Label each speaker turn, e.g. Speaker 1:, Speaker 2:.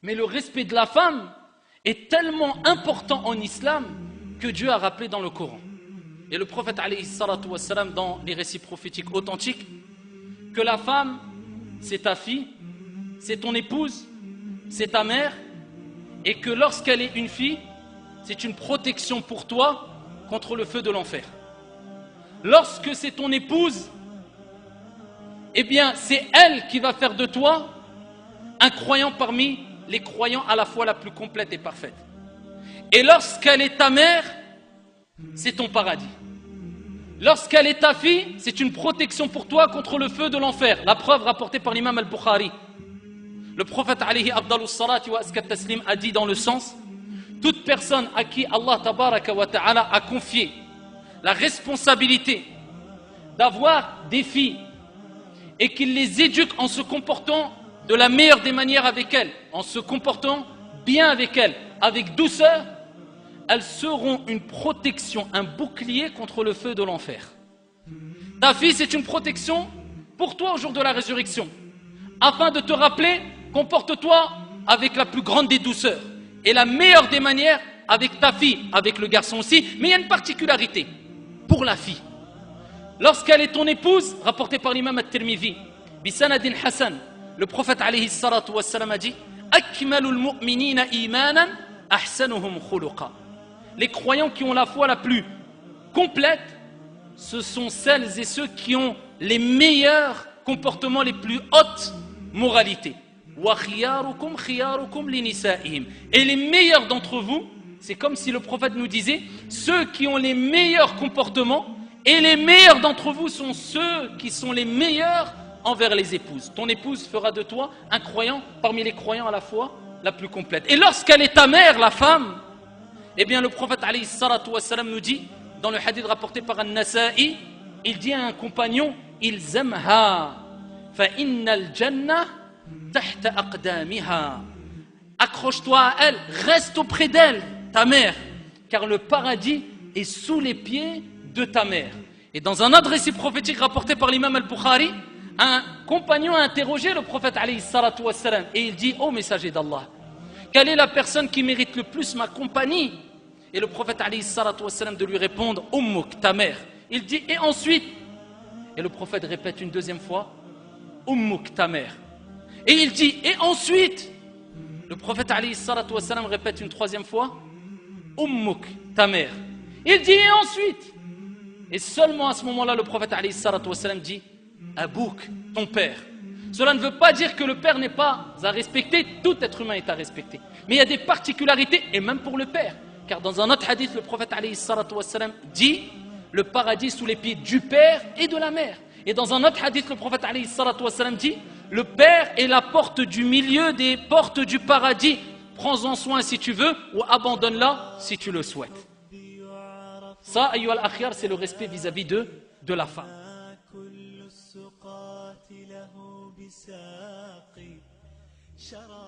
Speaker 1: Mais le respect de la femme est tellement important en islam que Dieu a rappelé dans le Coran. Et le prophète alayhi salatu wassalam, dans les récits prophétiques authentiques, que la femme, c'est ta fille, c'est ton épouse, c'est ta mère, et que lorsqu'elle est une fille, c'est une protection pour toi contre le feu de l'enfer. Lorsque c'est ton épouse, eh bien c'est elle qui va faire de toi un croyant parmi les croyants à la fois la plus complète et parfaite. Et lorsqu'elle est ta mère, c'est ton paradis. Lorsqu'elle est ta fille, c'est une protection pour toi contre le feu de l'enfer. La preuve rapportée par l'imam al-Bukhari. Le prophète alayhi afdalus salati wa askat taslim a dit dans le sens: toute personne à qui Allah tabaraka wa ta'ala a confié la responsabilité d'avoir des filles et qu'il les éduque en se comportant de la meilleure des manières avec elles, en se comportant bien avec elles, avec douceur, elles seront une protection, un bouclier contre le feu de l'enfer. Ta fille, c'est une protection pour toi au jour de la résurrection, afin de te rappeler: comporte-toi avec la plus grande des douceurs et la meilleure des manières avec ta fille, avec le garçon aussi. Mais il y a une particularité pour la fille. Lorsqu'elle est ton épouse, rapporté par l'imam at-Tirmidhi, bisanadin Hassan, le prophète alayhi salatu wassalam a dit: akmalul mu'minina imanan ahsanuhum khuluqa. Les croyants qui ont la foi la plus complète, ce sont celles et ceux qui ont les meilleurs comportements, les plus hautes moralités. Et les meilleurs d'entre vous, c'est comme si le prophète nous disait: ceux qui ont les meilleurs comportements, et les meilleurs d'entre vous sont ceux qui sont les meilleurs envers les épouses. Ton épouse fera de toi un croyant parmi les croyants à la foi la plus complète. Et lorsqu'elle est ta mère, la femme, eh bien le prophète alayhi salatu wassalam nous dit, dans le hadith rapporté par An-Nasa'i, il dit à un compagnon: ilzamha fa innal jannah tahta aqdamiha. Accroche-toi à elle, reste auprès d'elle, ta mère, car le paradis est sous les pieds de ta mère. Et dans un autre récit prophétique rapporté par l'imam al-Bukhari, un compagnon a interrogé le prophète alayhi salatu wassalam et il dit: ô messager d'Allah, quelle est la personne qui mérite le plus ma compagnie? Et le prophète alayhi salatu wassalam de lui répondre: Ummuk, ta mère. Il dit: et ensuite? Et le prophète répète une deuxième fois: Ummuk, ta mère. Et il dit: et ensuite? Le prophète alayhi salatu wassalam répète une troisième fois: Ummuk, ta mère. Il dit: et ensuite? Et seulement à ce moment-là, le prophète alayhi salatu wassalam dit: Abouk, ton père. Cela ne veut pas dire que le père n'est pas à respecter, tout être humain est à respecter. Mais il y a des particularités, et même pour le père. Car dans un autre hadith, le prophète alayhi salatu wassalam dit: le paradis sous les pieds du père et de la mère. Et dans un autre hadith, le prophète alayhi salatu wassalam dit: le père est la porte du milieu des portes du paradis. Prends-en soin si tu veux, ou abandonne-la si tu le souhaites. Ça, ayyuha al-akhyar, c'est le respect vis-à-vis de la femme. شرى